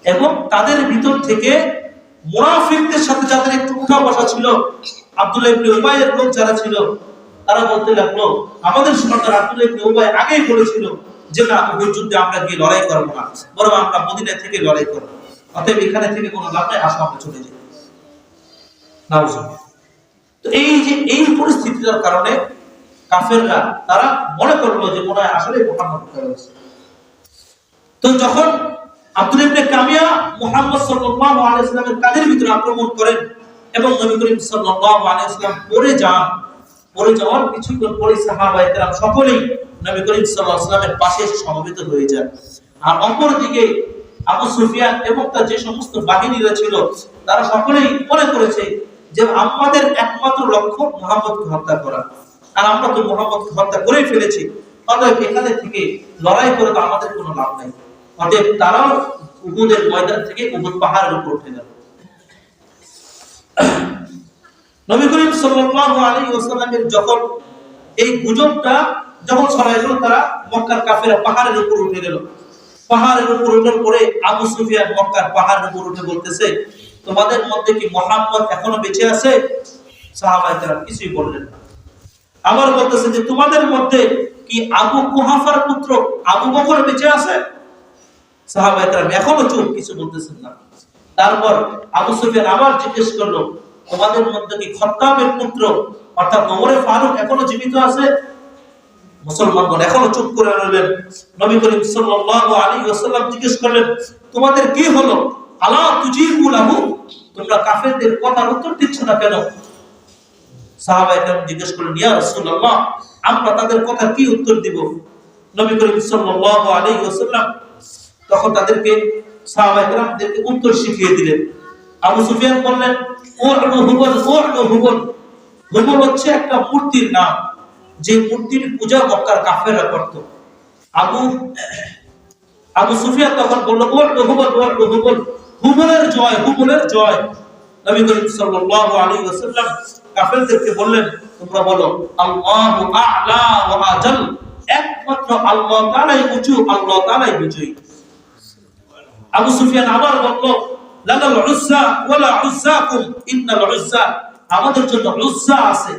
A: এবং তাদের ভিতর থেকে মুনাফিকদের সাথে যাদের একটু উঠা বসা ছিল, আব্দুল্লাহ ইবনে উবাইয়ের লোক যারা ছিল, তারা বলতে লাগলো আমাদের সরকার আব্দুল্লাহ ইবনে উবাই আগেই বলেছিল যে না, ওই যুদ্ধে আমরা গিয়ে লড়াই করব না, বরং আমরা মদিনা থেকে লড়াই করব। অতএব এখানে থেকে কোনো লাভ নাই, আসো আমরা চলে যাই। নাউজুবিল্লাহ। তো এই যে এই পরিস্থিতির কারণে কাফেররা তারা মনে করলো যে মনে হয় আসলে মুহাম্মদ হয়েছে। তো যখন আব্দুল্লাহ ইবনে কামিয়া মুহাম্মদ সাল্লাল্লাহু আলাইহি ওয়াসাল্লামের কাঁধের ভিতরে আক্রমণ করেন এবং নবী করিম সাল্লাল্লাহু আলাইহি ওয়াসাল্লাম পড়ে যান, পড়ে যাওয়ার কিছুক্ষণ পরে সাহাবায়ে কেরাম সকলেই নবী করিম সাল্লাল্লাহু আলাইহি ওয়াসাল্লামের পাশে এসে সমবেত হয়ে যান। আর অপরদিকে আবু সুফিয়ান এবং তার যে সমস্ত বাহিনীরা ছিল তারা সকলেই মনে করেছে যে আমাদের একমাত্র লক্ষ্য মুহাম্মদকে হত্যা করা, আর আমরা তো মুহাম্মদকে হত্যা করেই ফেলেছি, অতএব এখানে থেকে লড়াই করে তো আমাদের কোনো লাভ নাই। অতএব তারাও উহুদের ময়দান থেকে উহুদ পাহাড়ের উপর উঠে গেল। নবী করিম সাল্লাল্লাহু আলাইহি ওয়াসাল্লামের যখন এই গুজবটা যখন ছড়ায় গেল, তারা মক্কার কাফেররা পাহাড়ের উপর উঠে গেল। পাহাড়ের উপর ওঠার পরে আবু সুফিয়ান মক্কার পাহাড়ের উপর উঠে বলতেছে, তোমাদের মধ্যে কি মুহাম্মদ এখনো বেঁচে আছে? সাহাবায়ে কেরাম কিছুই বললেন না। আবার বলতেছে যে তোমাদের মধ্যে কি আবু কুহাফার পুত্র আবু বকর বেঁচে আছে? সাহাবায়ে কেরাম এখনো চুপ, কিছু বলতেছেন না। তারপর আবু সুফিয়ান আবার জিজ্ঞেস করলো, তোমাদের মধ্যে কি খাত্তাবের পুত্র অর্থাৎ ওমর ফারুক এখনো জীবিত আছে? মুসলমানগণ এখনো চুপ করে রইলেন। নবী করিম সাল্লাল্লাহু আলাইহি ওয়াসাল্লাম জিজ্ঞেস করলেন, তোমাদের কি হলো? আলা তুজিবু লাহু, তোমরা কাফেরদের কথার উত্তর দিচ্ছ না কেন? সাহাবায়ে কেরাম জিজ্ঞেস করলেন, ইয়া রাসূলুল্লাহ, আমরা তাদের কথা কি উত্তর দিব? নবী করিম সাল্লাল্লাহু আলাইহি ওয়াসাল্লাম তখন তাদেরকে সাহাবায়ে কেরামদেরকে উত্তর শিখিয়ে দিলেন। আবু সুফিয়ান বললেন, উ'লু হুবল, উ'লু হুবল। হুবল হচ্ছে একটা মূর্তির নাম, যে মূর্তির পূজা মক্কার কাফেররা করত। আবু সুফিয়ান তখন বলল, উ'লু হুবল, উ'লু হুবল, হুবলের জয়, হুবলের জয়। নবী করিম সাল্লাল্লাহু আলাইহি ওয়াসাল্লাম কাফেরদেরকে বললেন, তোমরা বলো আল্লাহু আ'লা ওয়া আজাল, একমাত্র আল্লাহ তাআলাই উঁচু, আল্লাহ তাআলাই বিজয়ী। আবু সুফিয়ান আবার বলল, লানাল উজ্জা ওয়ালা উজ্জাকুম ইন্নাল উজ্জা, আমাদের জন্য উজ্জা আছে।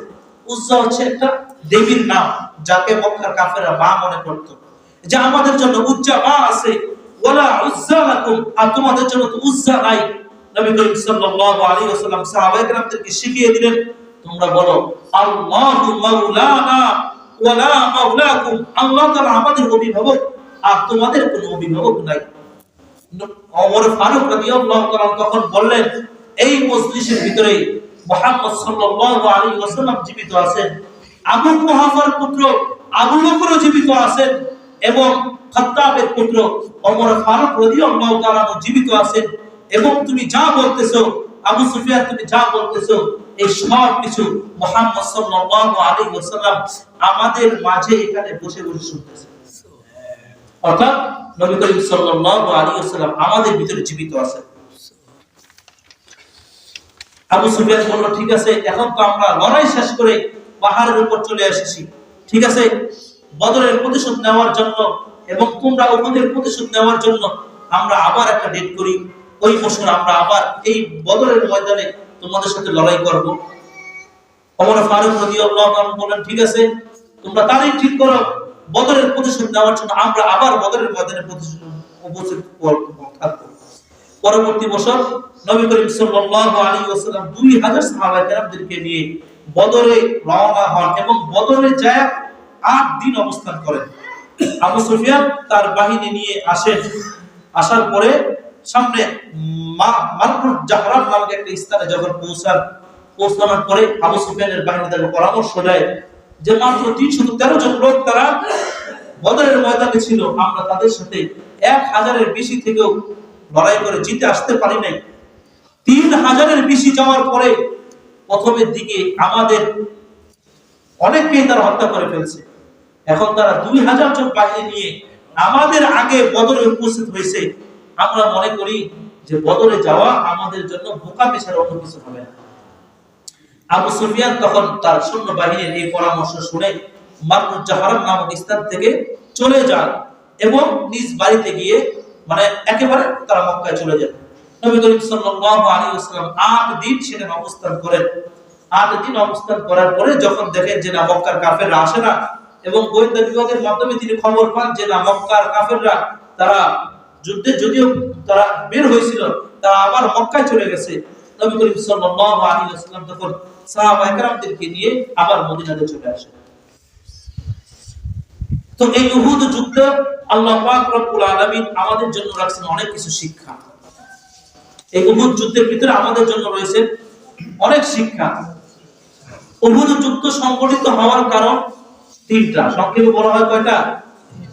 A: উজ্জা হচ্ছে একটা দেবীর নাম, যাকে মক্কার কাফেররা মা মনে করত, যে আমাদের জন্য উজ্জা মা আছে। ওয়ালা উজ্জা লাকুম, আর তোমাদের জন্য তো উজ্জা নাই। নবী করিম সাল্লাল্লাহু আলাইহি ওয়াসাল্লাম সাহাবায়ে কেরামদেরকে শিখিয়ে দিলেন, তোমরা বলো আল্লাহু মাওলানা ওয়ালা মাওলাকুম, আল্লাহ তাআলা আমাদের অভিভাবক আর তোমাদের কোনো অভিভাবক নাই। ওমর ফারুক রাদিয়াল্লাহু তাআলা তখন বললেন, এই মজলিসের ভিতরে মুহাম্মদ সাল্লাল্লাহু আলাইহি ওয়াসাল্লাম জীবিত আছেন, আবু কুহাফার পুত্র আবু বকর জীবিত আছেন, এবং খাত্তাবের পুত্র ওমর ফারুক রাদিয়াল্লাহু তাআলা জীবিত আছেন, এবং তুমি যা বলতেছো আবু সুফিয়ান, তুমি যা বলতেছো এই সব কিছু মুহাম্মদ সাল্লাল্লাহু আলাইহি ওয়াসাল্লাম আমাদের মাঝে এখানে বসে বসে শুনতেছেন। অর্থাৎ নবী করিম সাল্লাল্লাহু আলাইহি ওয়াসাল্লাম আমাদের ভিতরে জীবিত আছেন। আবু সুফিয়ান বলল, ঠিক আছে, এখন তো আমরা লড়াই শেষ করে পাহাড়ের উপর চলে এসেছি, ঠিক আছে, বদরের প্রতিশোধ নেওয়ার জন্য এবং তোমরা উহুদের প্রতিশোধ নেওয়ার জন্য আমরা আবার একটা ডেট করি। ওই বছর আমরা আবার এই বদরের ময়দানে তোমাদের সাথে লড়াই করব। ওমর ফারুক রাদিয়াল্লাহু তাআলা বলেন, ঠিক আছে, তোমরা তারিখ ঠিক করো, বদরের প্রতিশোধ নেওয়ার জন্য আমরা আবার বদরের ময়দানে উপস্থিত থাকব। পরবর্তী বছর নবী করিম সাল্লাল্লাহু আলাইহি ওয়াসাল্লাম 2000 সাহাবায়ে কেরামদেরকে নিয়ে বদরে রওনা হন এবং বদরে যায় 8 দিন অবস্থান করেন। আবু সুফিয়ান তার বাহিনী নিয়ে আসেন। আসার পরে সামনে মারকুল জাহরান নামক একটা স্থানে যখন পৌঁছানোর পরে আবু সুফিয়ানের বাহিনী তাকে পরামর্শ দেয় যে মাত্র 313 জন লোক তারা বদরের ময়দানে ছিল, আমরা তাদের সাথে 1000-এর বেশি থেকেও লড়াই করে জিতে আসতে পারি নাই। 3000-এর বেশি যাওয়ার পরে প্রথমের দিকে আমাদের অনেককেই তারা হত্যা করে ফেলছে। এখন তারা 2000 জন বাহিনী নিয়ে আমাদের আগে বদরে উপস্থিত হয়েছে। আমরা মনে করি যে বদরে যাওয়া আমাদের জন্য বোকামি ছাড়া অন্য কিছু হবে না। আবু সুফিয়ান তখন তার সৈন্য বাহিনীর এই পরামর্শ শুনে মারকুল জাহরান নামক স্থান থেকে চলে যান এবং নিজ বাড়িতে গিয়ে মানে একেবারে তারা মক্কায় চলে যান। নবী করিম সাল্লাল্লাহু আলাইহি ওয়াসাল্লাম 8 দিন সেখানে অবস্থান করেন। 8 দিন অবস্থান করার পরে যখন দেখেন যে না মক্কার কাফেররা আসে না, এবং গোয়েন্দা বিভাগের মাধ্যমে তিনি খবর পান যে না মক্কার কাফেররা তারা যুদ্ধে যদিও তারা বের হয়েছিল, তারা আবার মক্কায় চলে গেছে। নবী করিম সাল্লাল্লাহু আলাইহি ওয়াসাল্লাম তখন সাহাবায়ে কেরামদেরকে নিয়ে আবার মদিনাতে চলে আসেন। তো এই উহুদ যুদ্ধে আল্লাহ পাক রব্বুল আলামিন আমাদের জন্য রাখছেন অনেক কিছু শিক্ষা। এই উহুদ যুদ্ধের ভিতরে আমাদের জন্য রয়েছে অনেক শিক্ষা। উহুদ যুদ্ধ সংগঠিত হওয়ার কারণ 3টা, সংক্ষেপে বলা হয় কয়টা?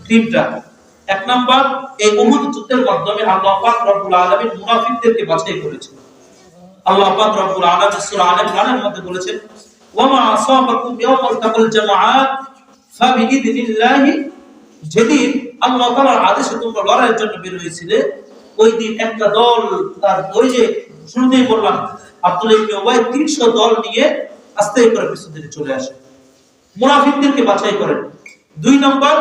A: 3টা। এক নাম্বার, এই উহুদ যুদ্ধের মাধ্যমে আল্লাহ পাক রব্বুল আলামিন মুনাফিকদেরকে বাছাই করেছেন। আল্লাহ পাক রব্বুল আলামিন সূরা আলে ইমরানের মধ্যে বলেছেন, ওয়া মা আসাবাকুম ইয়াওমাল তাকাল জামাআত ফাবিইযনিল্লাহি, যেদিন আল্লাহ তাআলার আদেশে তোমরা লড়াইয়ের জন্য বের হয়েছিলে, ওই দিন একটা দল তার ওই যে শুরুতেই বললাম আব্দুল্লাহ ইবনে উবাই 300 দল নিয়ে আস্তে করে পিছন দিকে চলে আসে। মুনাফিকদেরকে বাছাই করেন। 2 নম্বর,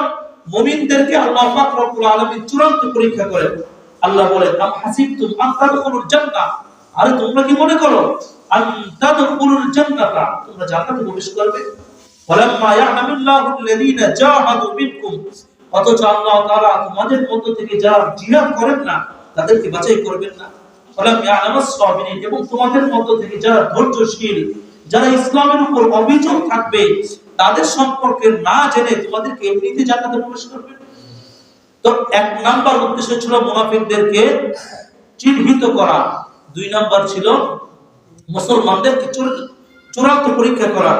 A: মুমিনদেরকে আল্লাহ পাক রব্বুল আলামিন চূড়ান্ত পরীক্ষা করেন। আল্লাহ বলেন, আম হাসিবতুম আন তাদখুলুল জান্নাহ, আরে তোমরা কি মনে করো আন তাদখুলুল জান্নাতা, তোমরা জান্নাতে প্রবেশ করবে? ওয়ালাম্মা ইয়া'লামুল্লাহু আল্লাযীনা জাহাদু মিনকুম, অথচ আল্লাহ তাআলা তোমাদের মধ্য থেকে যারা জিহাদ করেন না তাদেরকে বাছাই করবেন না? ওয়ালাম ইয়া'লামাস সাবিরিন, এবং তোমাদের মধ্য থেকে যারা ধৈর্যশীল, যারা ইসলামের উপর অবিচল থাকবে, তাদের সম্পর্কে না জেনে তোমাদেরকে এমনিতে জান্নাতে প্রবেশ করবে? তো 1 নাম্বার উদ্দেশ্য ছিল মুনাফিকদেরকে চিহ্নিত করা, 2 নাম্বার ছিল মুসলমানদেরকে চূড়ান্ত পরীক্ষা করা,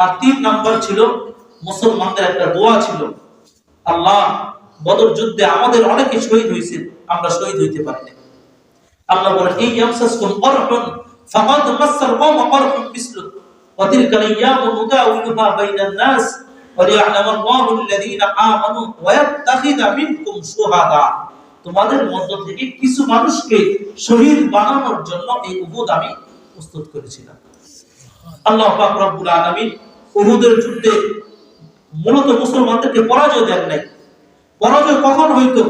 A: আর 3 নাম্বার ছিল মুসলমানদের একটা দোয়া ছিল, আল্লাহ বদর যুদ্ধে আমাদের অনেকে শহীদ হয়েছে, আমরা শহীদ হইতে পারিনি। আল্লাহ বলেন, এই ইয়ামসাসকুম করহুন ফাকাদ মাসাল কওমা করহুন মিসলু ওয়া তিলকাল আইয়ামু নুদাউলুহা বাইনান নাস ওয়া লিয়া'লামাল্লাহু আল্লাযীনা আমানু ওয়া ইয়াত্তাখিযা মিনকুম শুহাদা, তোমাদের মধ্য থেকে কিছু মানুষকে শহীদ বানানোর জন্য এই উহুদ আমি প্রস্তুত করেছিলাম। আল্লাহ পাক রব্বুল আলামিন উহুদের যুদ্ধে মূলত মুসলমানদেরকে পরাজয় দেন নাই। পরাজয় কখন হইতো?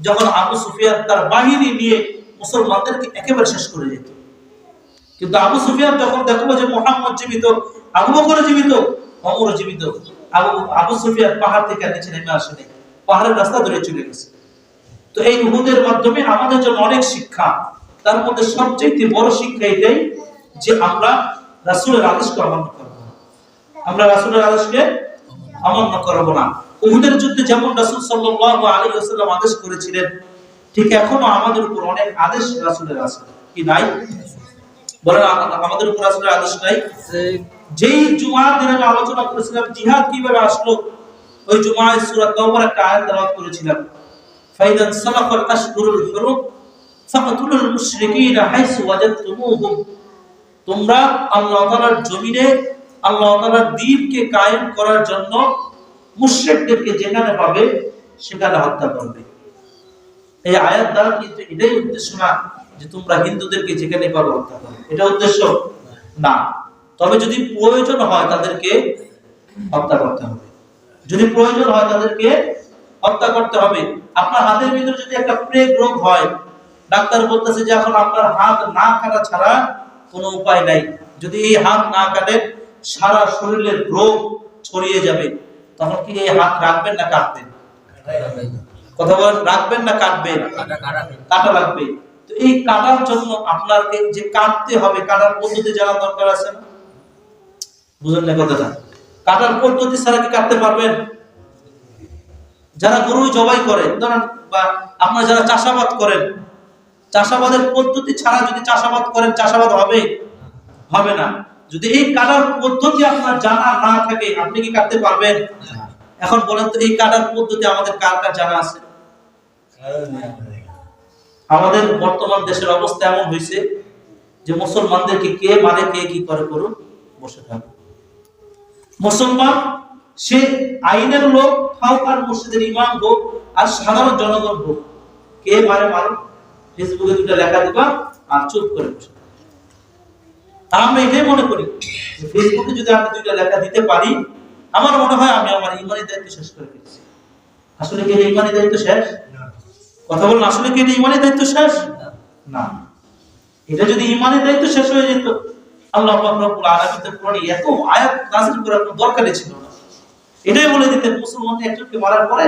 A: যখন আবু সুফিয়ান তার বাহিনী নিয়ে মুসলমানদেরকে একেবারে শেষ করে যেত। কিন্তু আবু সুফিয়ান যখন দেখলো যে মুহাম্মদ জীবিত, আবু বকর জীবিত, ওমর জীবিত, আবু সুফিয়ান পাহাড় থেকে নিচে নেমে আসেনি, পাহাড়ের রাস্তা ধরে চলে গেছে। তো এই উহুদের মাধ্যমে আমাদের জন্য অনেক শিক্ষা, তার মধ্যে সবচেয়ে বড় শিক্ষা এটাই যে আমরা রাসূলের আদেশকে অমান্য করব না। আমরা রাসূলের আদেশকে অমান্য করব না। উহুদের যুদ্ধে যেমন রাসূল সাল্লাল্লাহু আলাইহি ওয়াসাল্লাম আদেশ করেছিলেন, ঠিক এখনো আমাদের উপর অনেক আদেশ রাসূলের আছে, কি নাই? বলেন, আমাদের উপর রাসূলের আদেশ নাই? যেই জুমার দিনে আমি আলোচনা করেছিলাম জিহাদ কিভাবে আসলো, ওই জুমায় সূরা তাওবার একটা আয়াত তেলাওয়াত করেছিলাম, ফাইদান সালাফাল আশহুরুল হুরুম ফাকতুলুল মুশরিকিনা হাইসু ওয়াজাদতুমুহুম, তোমরা আল্লাহ তাআলার জমিনে আল্লাহ তাআলার দ্বীনকে কায়েম করার জন্য মুশরিকদেরকে যেখানে পাবে সেখানে হত্যা করবে। এই আয়াত দ্বারা কিন্তু এটাই উদ্দেশ্য না যে তোমরা হিন্দুদেরকে যেখানে পাবে হত্যা করবে, এটা উদ্দেশ্য না। তবে যদি প্রয়োজন হয় তাদেরকে হত্যা করতে হবে, যদি প্রয়োজন হয় তাদেরকে হত্যা করতে হবে। আপনার হাতের ভিতরে যদি একটা প্লেগ রোগ হয়, ডাক্তার বলতেছে যে এখন আপনার হাত না কাটা ছাড়া কোনো উপায় নাই, যদি এই হাত না কাটেন সারা শরীরের রোগ ছড়িয়ে যাবে, তখন কি এই হাত রাখবেন না কাটবেন? কথা বলেন, রাখবেন না কাটবেন? কাটা লাগবে। তো এই কাটার জন্য আপনাকে যে কাটতে হবে, কাটার পদ্ধতি জানা দরকার আছে না? বুঝলেন না কথাটা? কাটার পদ্ধতি ছাড়া কি কাটতে পারবেন? যারা গরু জবাই করে, ধরেন, বা আপনারা যারা চাষাবাদ করেন, চাষাবাদের পদ্ধতি ছাড়া যদি চাষাবাদ করেন, চাষাবাদ হবে? হবে না। যদি এই কাটার পদ্ধতি আপনার জানা না থাকে, আপনি কি কাটতে পারবেন? এখন বলেন তো, এই কাটার পদ্ধতি আমাদের কার কার জানা আছে? আমাদের বর্তমান দেশের অবস্থা এমন হয়েছে যে মুসলমানদেরকে কে মানে কে কি করে করুন, বসে থাকে। মুসলমান সে আইনের লোক হোক, আর মসজিদের ইমাম হোক, আর সাধারণ জনগণ হোক, কে মারে মারো, ফেসবুকে 2টা লেখা দিবা আর চুপ করে বসে। আমরা এটাই মনে করি যে ফেসবুকে যদি আমি 2টা লেখা দিতে পারি, আমার মনে হয় আমি আমার ইমানি দায়িত্ব শেষ করে ফেলেছি। আসলে কি এই ইমানি দায়িত্ব শেষ? কথা বলুন, আসলে কি এই ইমানি দায়িত্ব শেষ? না। এটা যদি ইমানি দায়িত্ব শেষ হয়ে যেত, আল্লাহ পাক রব্বুল আলামিন তো কোরআনে এত আয়াত নাযিল করার কোনো দরকারই ছিল না। এটাই বলে দিতেন, মুসলমান একজনকে মারার পরে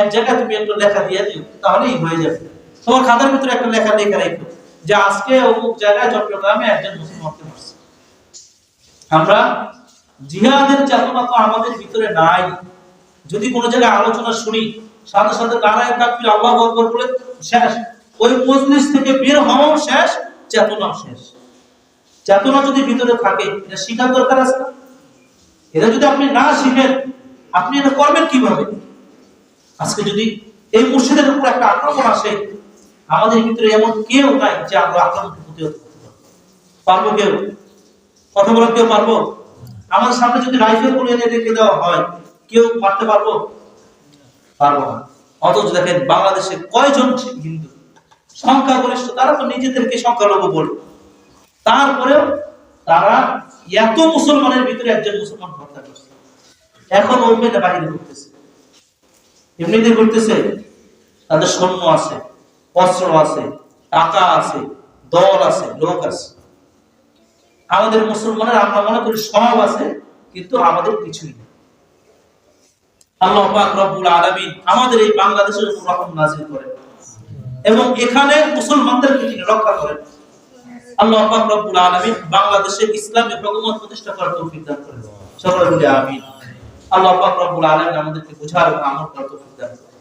A: এক জায়গায় তুমি একটা লেখা দিয়ে দিও, তাহলেই হয়ে যাবে। তোমার খাতার ভিতরে একটা লেখা লিখে রাখো যে আজকে অমুক জায়গায় চট্টগ্রামে একজন মুসলমানকে মারছে। আমরা জিহাদের চেতনা তো আমাদের ভিতরে নাই। যদি কোনো জায়গায় আলোচনা শুনি, সাথে সাথে নারায়ে তাকবীর আল্লাহু আকবার বলে শেষ, ওই মজলিস থেকে বের হওয়াও শেষ, চেতনাও শেষ। চেতনা যদি ভিতরে থাকে, এটা শিখার দরকার আছে না? এটা যদি আপনি না শিখেন, আপনি এটা করবেন কিভাবে? আজকে যদি এই মুর্শিদের উপর একটা আক্রমণ আসে, আমাদের ভিতরে এমন কেউ নাই যে আমরা আক্রমণকে প্রতিহত করতে পারবো? কেউ? কথা বলেন, কেউ পারবো? আমাদের সামনে যদি রাইফেল গুলো এনে রেখে দেওয়া হয়, কেউ মারতে পারবো? পারবো না। অথচ দেখেন বাংলাদেশে কয়জন হিন্দু সংখ্যাগরিষ্ঠ, তারা তো নিজেদেরকে সংখ্যালঘু বলে। তারপরেও তারা এত মুসলমানের ভিতরে একজন মুসলমান হত্যা করছে। এখন ওপেনে বাহিনী করতেছে, এমনিতে করতেছে। তাদের সৈন্য আছে, অস্ত্র আছে, টাকা আছে, দল আছে, লোক আছে। আমাদের মুসলমানের আমরা মনে করি সব আছে, কিন্তু আমাদের কিছুই নেই। আল্লাহ পাক রব্বুল আলামিন আমাদের এই বাংলাদেশের উপর রহম নাযিল করেন এবং এখানে মুসলমানদেরকে তিনি রক্ষা করেন। আল্লাহ পাক রব্বুল আলামিন বাংলাদেশে ইসলামী হুকুমত প্রতিষ্ঠা করার তৌফিক দান করেন। সকলে বলি আমিন। আল্লাহ পাক রব্বুল আলামিন আমাদেরকে বুঝার এবং আমল করার তৌফিক দান করেন।